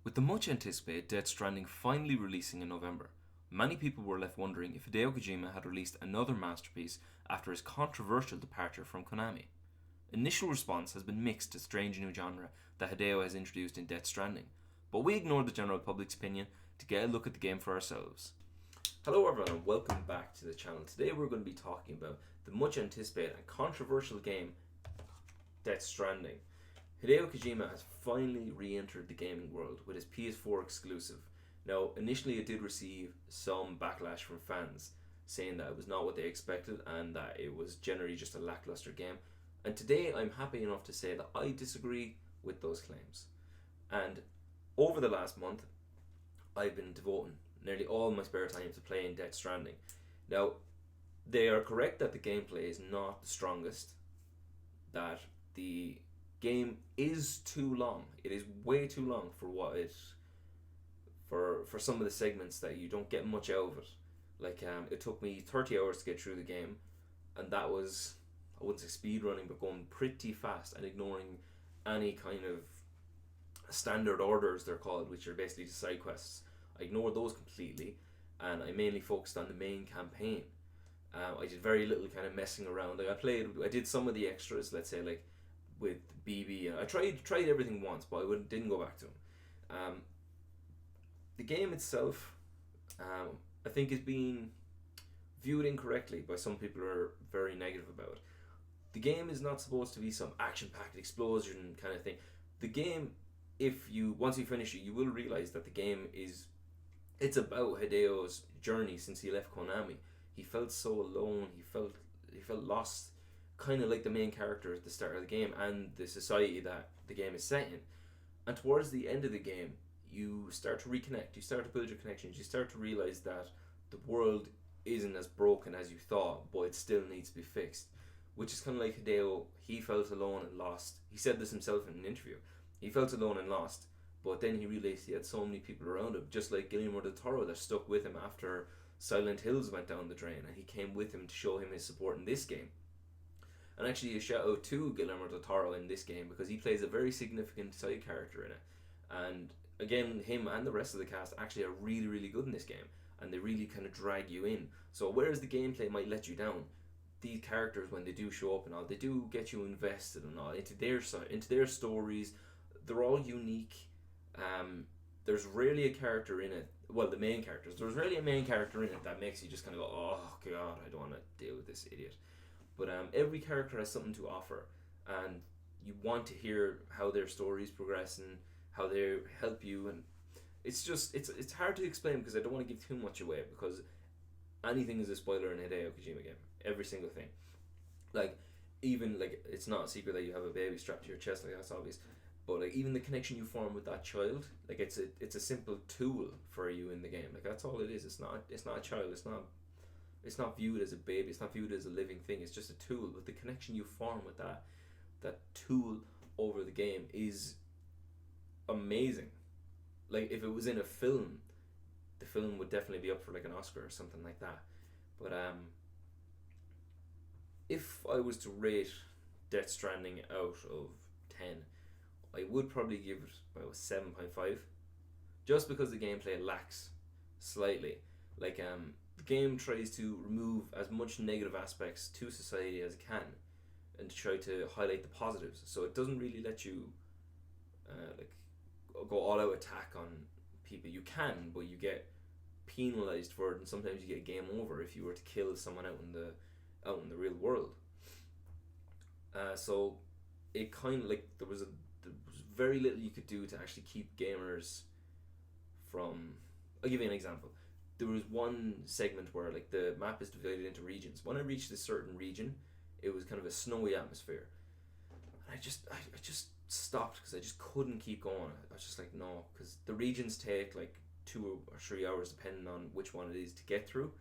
With the much anticipated Death Stranding finally releasing in November, many people were left wondering if Hideo Kojima had released another masterpiece after his controversial departure from Konami. Initial response has been mixed to the strange new genre that Hideo has introduced in Death Stranding, but we ignored the general public's opinion to get a look at the game for ourselves. Hello everyone and welcome back to the channel. Today we're going to be talking about the much anticipated and controversial game Death Stranding. Hideo Kojima has finally re-entered the gaming world with his PS4 exclusive. Now, initially it did receive some backlash from fans, saying that it was not what they expected and that it was generally just a lackluster game. And today I'm happy enough to say that I disagree with those claims. And over the last month, I've been devoting nearly all my spare time to playing Death Stranding. Now, they are correct that the gameplay is not the strongest, that the game is too long. It is way too long for what it for some of the segments that you don't get much out of it. Like it took me 30 hours to get through the game, and that was, I wouldn't say speed running, but going pretty fast and ignoring any kind of standard orders they're called, which are basically just side quests. I ignored those completely, and I mainly focused on the main campaign. I did very little kind of messing around. Like I did some of the extras, let's say like with BB. I tried everything once, but didn't go back to them. The game itself, I think, is being viewed incorrectly by some people who are very negative about it. The game is not supposed to be some action-packed explosion kind of thing. The game, once you finish it, you will realize that the game it's about Hideo's journey since he left Konami. He felt so alone. He felt lost, kind of like the main character at the start of the game and the society that the game is set in. And towards the end of the game, you start to reconnect. You start to build your connections. You start to realize that the world isn't as broken as you thought, but it still needs to be fixed. Which is kind of like Hideo. He felt alone and lost. He said this himself in an interview. He felt alone and lost, but then he realized he had so many people around him, just like Guillermo del Toro, that stuck with him after Silent Hills went down the drain, and he came with him to show him his support in this game. And actually, a shout out to Guillermo del Toro in this game because he plays a very significant side character in it. And again, him and the rest of the cast actually are really, really good in this game, and they really kind of drag you in. So whereas the gameplay might let you down, these characters, when they do show up and all, they do get you invested and all into their stories. They're all unique. There's rarely a character in it. Well, the main characters. There's rarely a main character in it that makes you just kind of go, oh god, I don't want to deal with this idiot. But every character has something to offer, and you want to hear how their stories progress and how they help you. And it's hard to explain because I don't want to give too much away, because anything is a spoiler in a Hideo Kojima game. Every single thing. Like, even, like, it's not a secret that you have a baby strapped to your chest, like, that's obvious. But, like, even the connection you form with that child, like, it's a simple tool for you in the game. Like, that's all it is. It's not a child. It's not viewed as a baby. It's not viewed as a living thing. It's just a tool. But the connection you form with that tool over the game is amazing. Like, if it was in a film, the film would definitely be up for, like, an Oscar or something like that. But if I was to rate Death Stranding out of 10, I would probably give it about 7.5, just because the gameplay lacks slightly. Like, the game tries to remove as much negative aspects to society as it can, and to try to highlight the positives. So it doesn't really let you like go all out attack on people. You can, but you get penalized for it, and sometimes you get game over if you were to kill someone out in the real world. So it kind of, like, there was very little you could do to actually keep gamers from. I'll give you an example. There was one segment where, like, the map is divided into regions. When I reached a certain region, it was kind of a snowy atmosphere, and I just stopped because I just couldn't keep going. I was just like, no, because the regions take like 2 or 3 hours depending on which one it is to get through,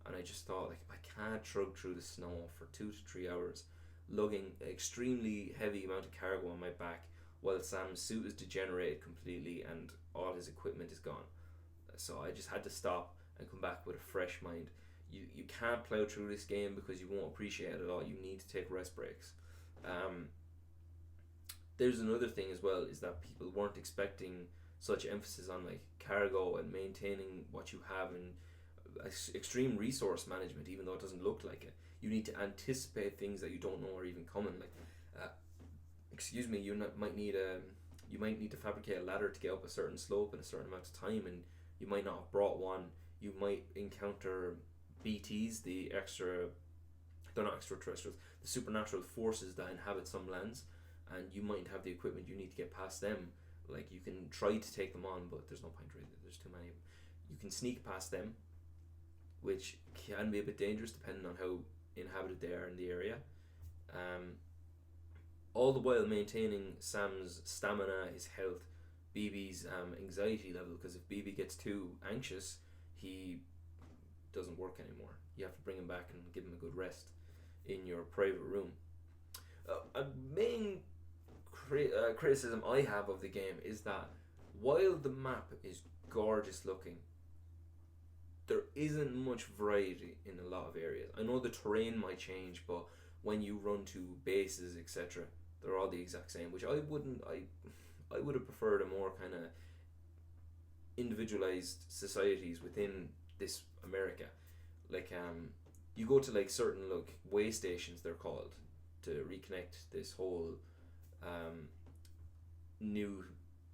and I just thought, like, I can't trudge through the snow for 2 to 3 hours, lugging an extremely heavy amount of cargo on my back while Sam's suit is degenerated completely and all his equipment is gone. So I just had to stop and come back with a fresh mind. You can't plow through this game because you won't appreciate it at all. You need to take rest breaks. There's another thing as well, is that people weren't expecting such emphasis on like cargo and maintaining what you have, and extreme resource management, even though it doesn't look like it. You need to anticipate things that you don't know are even coming. Like, uh, excuse me, you might need to fabricate a ladder to get up a certain slope in a certain amount of time, and you might not have brought one. You might encounter BTs, the extra, they're not extraterrestrials, the supernatural forces that inhabit some lands, and you might have the equipment you need to get past them. Like, you can try to take them on, but there's no point really. There's too many of them. You can sneak past them, which can be a bit dangerous depending on how inhabited they are in the area. Um, all the while maintaining Sam's stamina, his health, BB's anxiety level, because if BB gets too anxious, he doesn't work anymore. You have to bring him back and give him a good rest in your private room. A main criticism I have of the game is that while the map is gorgeous looking, there isn't much variety in a lot of areas. I know the terrain might change, but when you run to bases, etc., they're all the exact same, which I wouldn't. I would have preferred a more kind of individualized societies within this America. Like, you go to like certain like way stations, they're called, to reconnect this whole new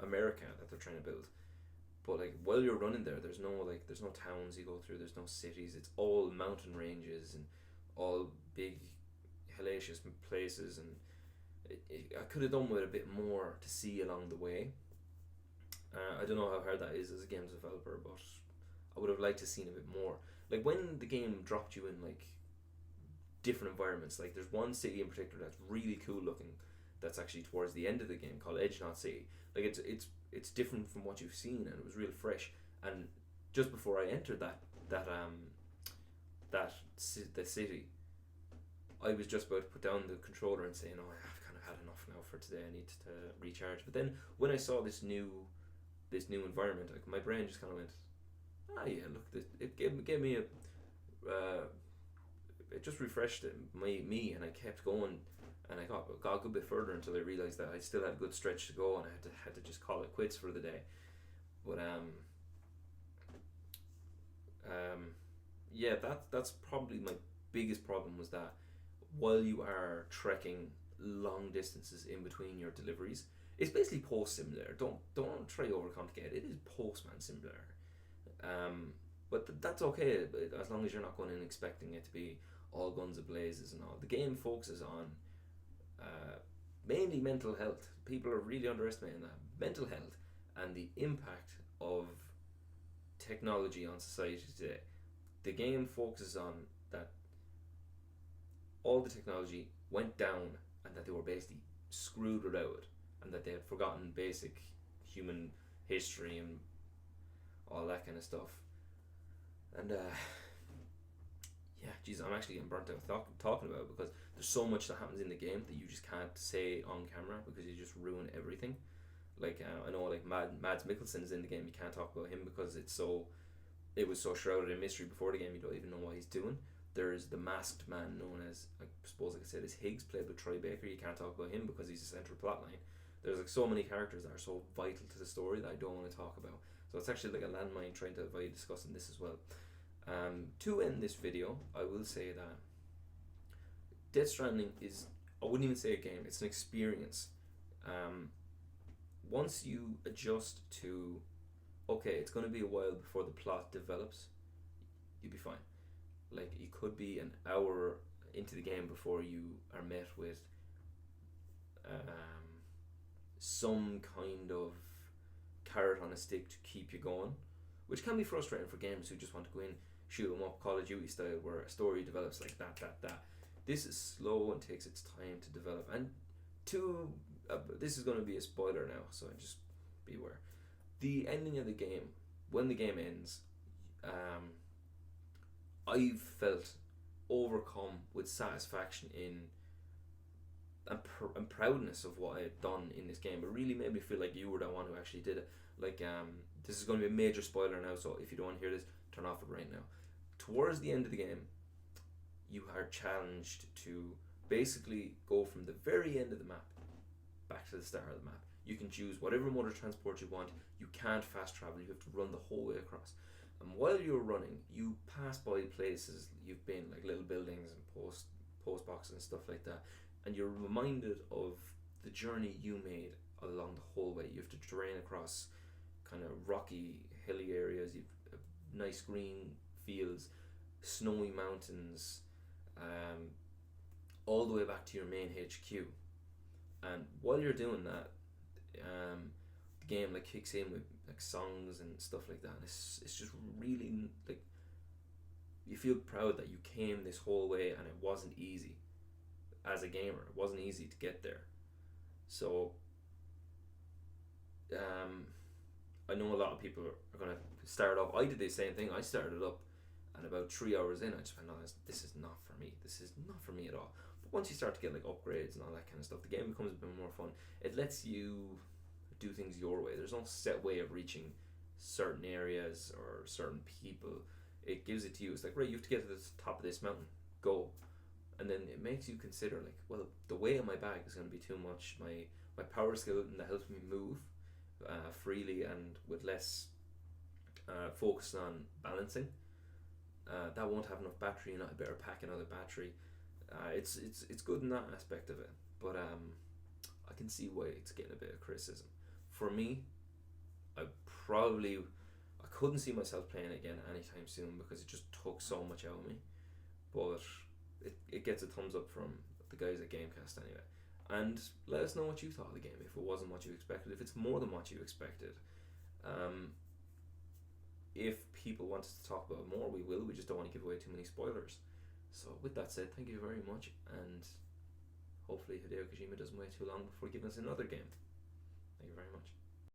America that they're trying to build. But like while you're running there, there's no towns you go through. There's no cities. It's all mountain ranges and all big, hellacious places. And I could have done with a bit more to see along the way. I don't know how hard that is as a games developer, but I would have liked to seen a bit more. Like when the game dropped you in like different environments. Like there's one city in particular that's really cool looking. That's actually towards the end of the game called Edge Knot City. Like it's different from what you've seen, and it was real fresh. And just before I entered the city, I was just about to put down the controller and say, "No, I've kind of had enough now for today. I need to recharge." But then when I saw this new environment, like my brain just kind of went, "Ah, yeah, look, it gave me a it just refreshed me, and I kept going." And I got a good bit further until I realised that I still had a good stretch to go, and I had to just call it quits for the day. But yeah, that's probably my biggest problem, was that while you are trekking long distances in between your deliveries, it's basically Post Simulator. Don't try to overcomplicate it. It is Postman Simulator. But that's okay as long as you're not going in expecting it to be all guns ablazes and all. The game focuses on mainly mental health. People are really underestimating that. Mental health and the impact of technology on society today. The game focuses on that all the technology went down, and that they were basically screwed without it, and that they had forgotten basic human history and all that kind of stuff. And yeah, geez, I'm actually getting burnt out talking about it, because there's so much that happens in the game that you just can't say on camera, because you just ruin everything. Like I know, like Mads Mikkelsen is in the game. You can't talk about him because it was so shrouded in mystery before the game. You don't even know what he's doing. There's the masked man known as, I suppose I could say this, Higgs, played with Troy Baker. You can't talk about him because he's a central plotline. There's like so many characters that are so vital to the story that I don't want to talk about. So it's actually like a landmine trying to avoid discussing this as well. To end this video, I will say that Death Stranding is, I wouldn't even say a game, it's an experience. Once you adjust to, okay, it's going to be a while before the plot develops, you'll be fine. Like, it could be an hour into the game before you are met with some kind of carrot on a stick to keep you going, which can be frustrating for gamers who just want to go in, shoot 'em up, Call of Duty style, where a story develops like that. This is slow and takes its time to develop. And this is going to be a spoiler now, so just beware. The ending of the game, when the game ends, I've felt overcome with satisfaction and proudness of what I had done in this game. It really made me feel like you were the one who actually did it. Like, this is going to be a major spoiler now, so if you don't want to hear this, turn off it right now. Towards the end of the game, you are challenged to basically go from the very end of the map back to the start of the map. You can choose whatever mode of transport you want. You can't fast travel. You have to run the whole way across. And while you're running, you pass by places you've been, like little buildings and post boxes and stuff like that, and you're reminded of the journey you made along the whole way. You have to terrain across kind of rocky, hilly areas. You've nice green fields, snowy mountains, all the way back to your main HQ. And while you're doing that, the game like kicks in with like songs and stuff like that, and it's just really like you feel proud that you came this whole way, and it wasn't easy. As a gamer, it wasn't easy to get there. So I know a lot of people are gonna start up. I did the same thing. I started up, and about 3 hours in, I just went, "No, this is not for me. This is not for me at all." But once you start to get like upgrades and all that kind of stuff, the game becomes a bit more fun. It lets you do things your way. There's no set way of reaching certain areas or certain people. It gives it to you. It's like, right, you have to get to the top of this mountain. Go. And then it makes you consider, like, well, the weight of my bag is going to be too much. My power skeleton that helps me move freely and with less focus on balancing, that won't have enough battery, and I better pack another battery. It's good in that aspect of it, but I can see why it's getting a bit of criticism. For me, I couldn't see myself playing it again anytime soon because it just took so much out of me. But it gets a thumbs up from the guys at Gamecast anyway. And let us know what you thought of the game, if it wasn't what you expected, if it's more than what you expected. If people want us to talk about it more, we will. We just don't want to give away too many spoilers. So with that said, thank you very much, and hopefully Hideo Kojima doesn't wait too long before giving us another game. Thank you very much.